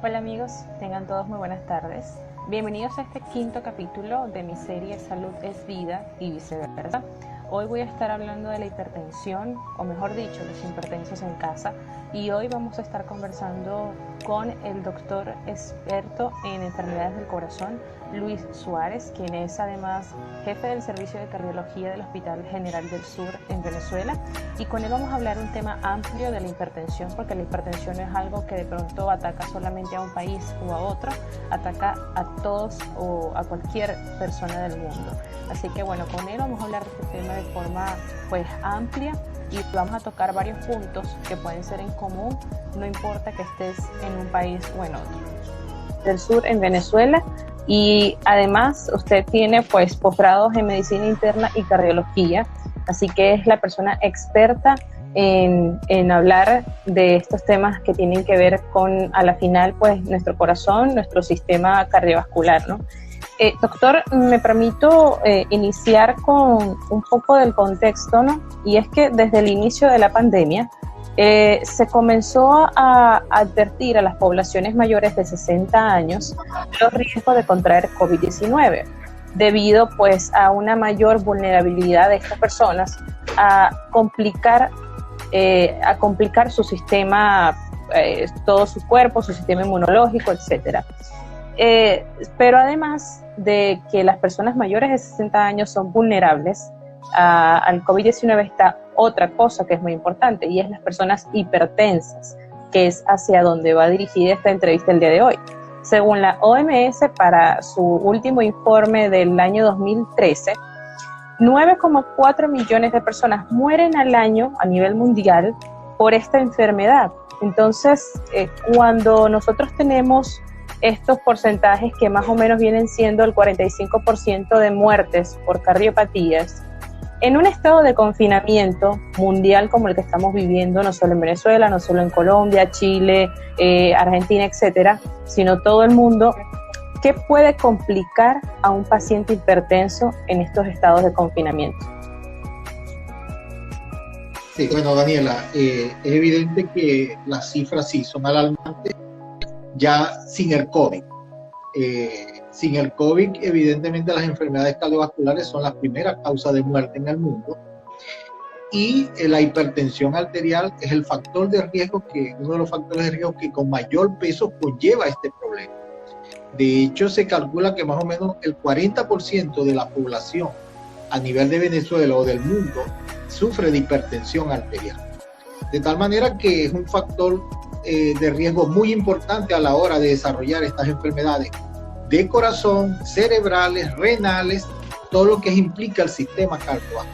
Hola amigos, tengan todos muy buenas tardes. Bienvenidos a este quinto capítulo de mi serie Salud es Vida y viceversa. Hoy voy a estar hablando de la hipertensión, o mejor dicho, los hipertensos en casa. Y hoy vamos a estar conversando con el doctor experto en enfermedades del corazón, Luis Suárez, quien es además jefe del servicio de cardiología del Hospital General del Sur en Venezuela. Y con él vamos a hablar un tema amplio de la hipertensión, porque la hipertensión no es algo que de pronto ataca solamente a un país o a otro, ataca a todos o a cualquier persona del mundo. Así que bueno, con él vamos a hablar de este tema de forma amplia y vamos a tocar varios puntos que pueden ser en común, no importa que estés en un país o en otro. Del sur en Venezuela, y además usted tiene posgrados en medicina interna y cardiología, así que es la persona experta en hablar de estos temas que tienen que ver con, a la final, nuestro corazón, nuestro sistema cardiovascular, ¿no? Doctor, me permito iniciar con un poco del contexto, ¿no? Y es que desde el inicio de la pandemia se comenzó a advertir a las poblaciones mayores de 60 años los riesgos de contraer COVID-19, debido a una mayor vulnerabilidad de estas personas a complicar su sistema, todo su cuerpo, su sistema inmunológico, etcétera. Pero además de que las personas mayores de 60 años son vulnerables al COVID-19, está otra cosa que es muy importante, y es las personas hipertensas, que es hacia donde va dirigida esta entrevista el día de hoy. Según la OMS, para su último informe del año 2013, 9,4 millones de personas mueren al año a nivel mundial por esta enfermedad. Entonces, cuando nosotros tenemos estos porcentajes que más o menos vienen siendo el 45% de muertes por cardiopatías, en un estado de confinamiento mundial como el que estamos viviendo, no solo en Venezuela, no solo en Colombia, Chile, Argentina, etcétera, sino todo el mundo, ¿qué puede complicar a un paciente hipertenso en estos estados de confinamiento? Sí, bueno, Daniela, es evidente que las cifras sí son alarmantes ya sin el COVID. Sin el COVID, evidentemente las enfermedades cardiovasculares son las primeras causas de muerte en el mundo, y la hipertensión arterial es el factor de riesgo, uno de los factores de riesgo que con mayor peso conlleva este problema. De hecho, se calcula que más o menos el 40% de la población a nivel de Venezuela o del mundo sufre de hipertensión arterial. De tal manera que es un factor de riesgo muy importante a la hora de desarrollar estas enfermedades de corazón, cerebrales, renales, todo lo que implica el sistema cardiovascular.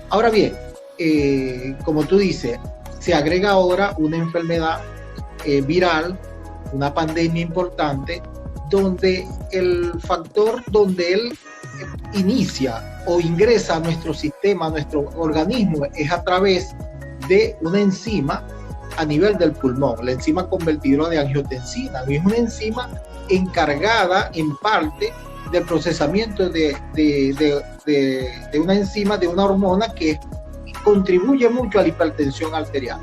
Ahora bien, como tú dices, se agrega ahora una enfermedad viral, una pandemia importante, donde el factor donde él inicia o ingresa a nuestro sistema, a nuestro organismo, es a través de una enzima a nivel del pulmón, la enzima convertidora de angiotensina. Es una enzima encargada en parte del procesamiento de una enzima, de una hormona que contribuye mucho a la hipertensión arterial.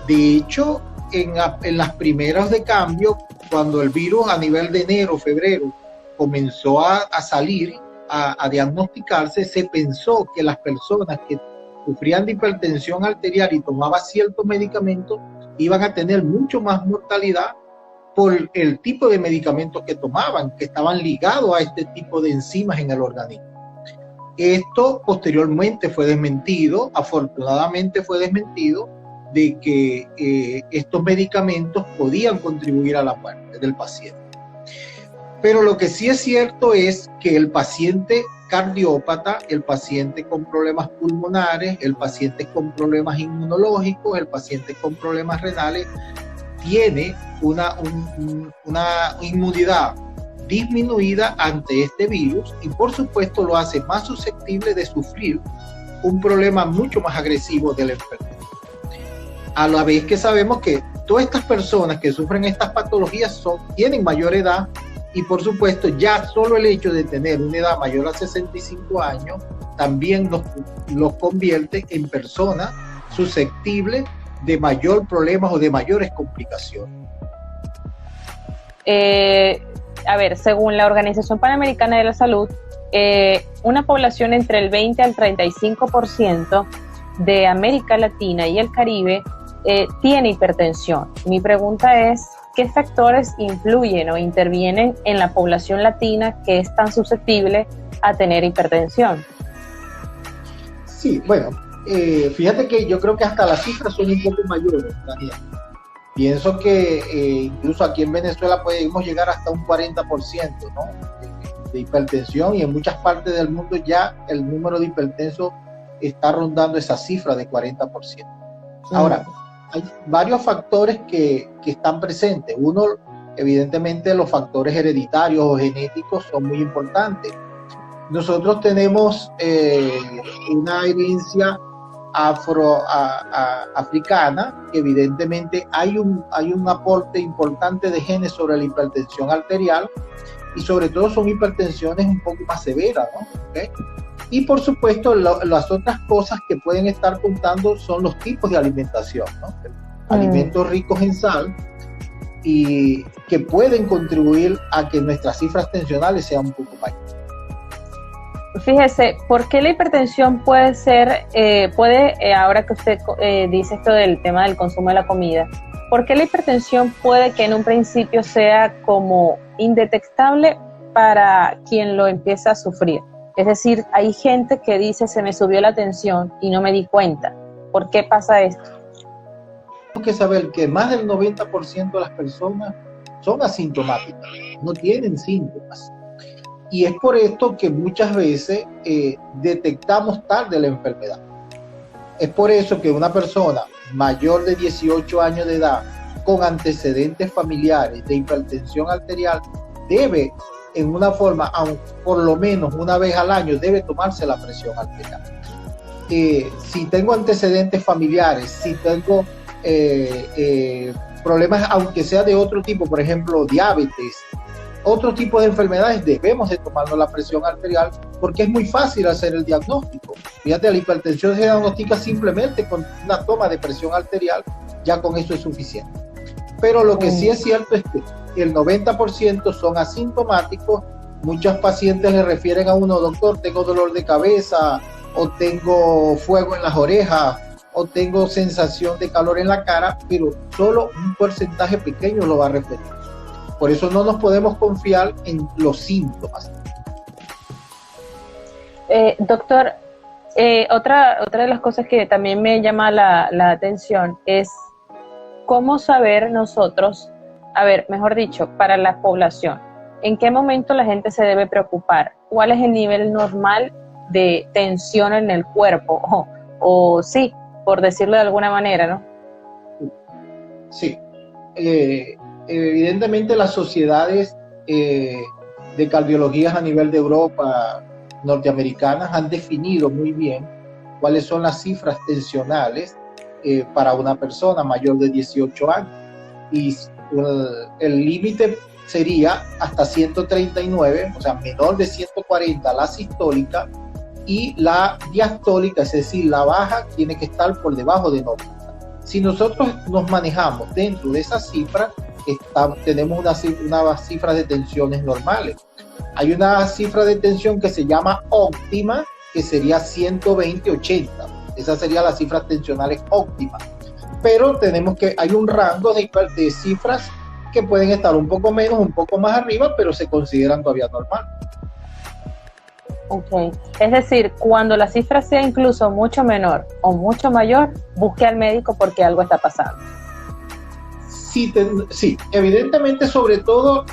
De hecho, en las primeras de cambio, cuando el virus a nivel de enero, febrero, comenzó a salir, a diagnosticarse, se pensó que las personas que sufrían de hipertensión arterial y tomaban ciertos medicamentos iban a tener mucho más mortalidad por el tipo de medicamentos que tomaban, que estaban ligados a este tipo de enzimas en el organismo. Esto posteriormente fue desmentido, afortunadamente fue desmentido, de que estos medicamentos podían contribuir a la muerte del paciente. Pero lo que sí es cierto es que el paciente cardiópata, el paciente con problemas pulmonares, el paciente con problemas inmunológicos, el paciente con problemas renales, tiene una inmunidad disminuida ante este virus, y por supuesto lo hace más susceptible de sufrir un problema mucho más agresivo de la enfermedad. A la vez que sabemos que todas estas personas que sufren estas patologías tienen mayor edad, y por supuesto ya solo el hecho de tener una edad mayor a 65 años también los convierte en personas susceptibles de mayor problemas o de mayores complicaciones. a ver, según la Organización Panamericana de la Salud, una población entre el 20 al 35% de América Latina y el Caribe tiene hipertensión. Mi pregunta es, ¿qué factores influyen o intervienen en la población latina que es tan susceptible a tener hipertensión? Sí, bueno, fíjate que yo creo que hasta las cifras son un poco mayores, Daniel. Pienso que incluso aquí en Venezuela podemos llegar hasta un 40%, ¿no? de hipertensión, y en muchas partes del mundo ya el número de hipertensos está rondando esa cifra de 40%. Ahora, hay varios factores que están presentes. Uno, evidentemente, los factores hereditarios o genéticos son muy importantes. Nosotros tenemos una herencia africana, que evidentemente hay un aporte importante de genes sobre la hipertensión arterial, y sobre todo son hipertensiones un poco más severas, ¿no? ¿Okay? Y por supuesto las otras cosas que pueden estar contando son los tipos de alimentación, ¿no? Alimentos ricos en sal, y que pueden contribuir a que nuestras cifras tensionales sean un poco mayores. Fíjese, ¿por qué la hipertensión puede ser, ahora que usted dice esto del tema del consumo de la comida, ¿por qué la hipertensión puede que en un principio sea como indetectable para quien lo empieza a sufrir? Es decir, hay gente que dice, se me subió la tensión y no me di cuenta. ¿Por qué pasa esto? Tenemos que saber que más del 90% de las personas son asintomáticas, no tienen síntomas. Y es por esto que muchas veces detectamos tarde la enfermedad. Es por eso que una persona mayor de 18 años de edad con antecedentes familiares de hipertensión arterial debe, en una forma, por lo menos una vez al año, debe tomarse la presión arterial. Si tengo antecedentes familiares, si tengo problemas, aunque sea de otro tipo, por ejemplo, diabetes, otro tipo de enfermedades, debemos de tomarnos la presión arterial, porque es muy fácil hacer el diagnóstico. Fíjate, la hipertensión se diagnostica simplemente con una toma de presión arterial, ya con eso es suficiente. Pero lo que sí es cierto es que el 90% son asintomáticos. Muchos pacientes le refieren a uno, doctor, tengo dolor de cabeza, o tengo fuego en las orejas, o tengo sensación de calor en la cara, pero solo un porcentaje pequeño lo va a referir. Por eso no nos podemos confiar en los síntomas. Doctor, otra de las cosas que también me llama la atención es cómo saber nosotros, mejor dicho, para la población, ¿en qué momento la gente se debe preocupar? ¿Cuál es el nivel normal de tensión en el cuerpo? O sí, por decirlo de alguna manera, ¿no? Sí. Evidentemente las sociedades de cardiología a nivel de Europa, norteamericanas, han definido muy bien cuáles son las cifras tensionales para una persona mayor de 18 años. Y el límite sería hasta 139, o sea, menor de 140 la sistólica, y la diastólica, es decir, la baja, tiene que estar por debajo de 90. Si nosotros nos manejamos dentro de esas cifras, tenemos unas cifras de tensiones normales. Hay una cifra de tensión que se llama óptima, que sería 120-80. Esas serían las cifras tensionales óptimas. Pero hay un rango de cifras que pueden estar un poco menos, un poco más arriba, pero se consideran todavía normal. Ok, es decir, cuando la cifra sea incluso mucho menor o mucho mayor, busque al médico porque algo está pasando. Sí, evidentemente, sobre todo,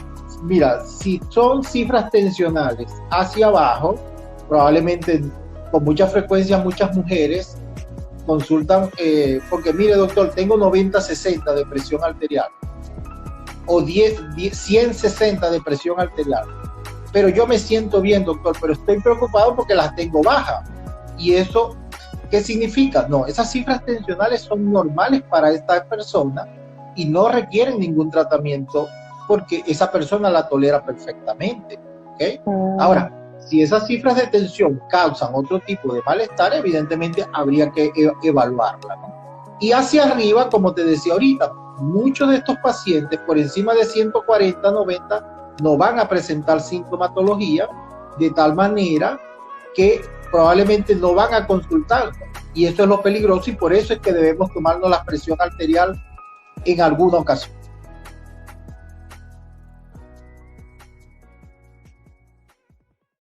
mira, si son cifras tensionales hacia abajo, probablemente con mucha frecuencia muchas mujeres consultan, porque mire doctor, tengo 90-60 de presión arterial, o 100-60 de presión arterial, pero yo me siento bien doctor, pero estoy preocupado porque las tengo bajas. ¿Y eso qué significa? No, esas cifras tensionales son normales para esta persona y no requieren ningún tratamiento porque esa persona la tolera perfectamente, ¿okay? Ahora, si esas cifras de tensión causan otro tipo de malestar, evidentemente habría que evaluarla, ¿no? Y hacia arriba, como te decía ahorita, muchos de estos pacientes por encima de 140, 90 no van a presentar sintomatología, de tal manera que probablemente no van a consultar. Y eso es lo peligroso, y por eso es que debemos tomarnos la presión arterial en alguna ocasión.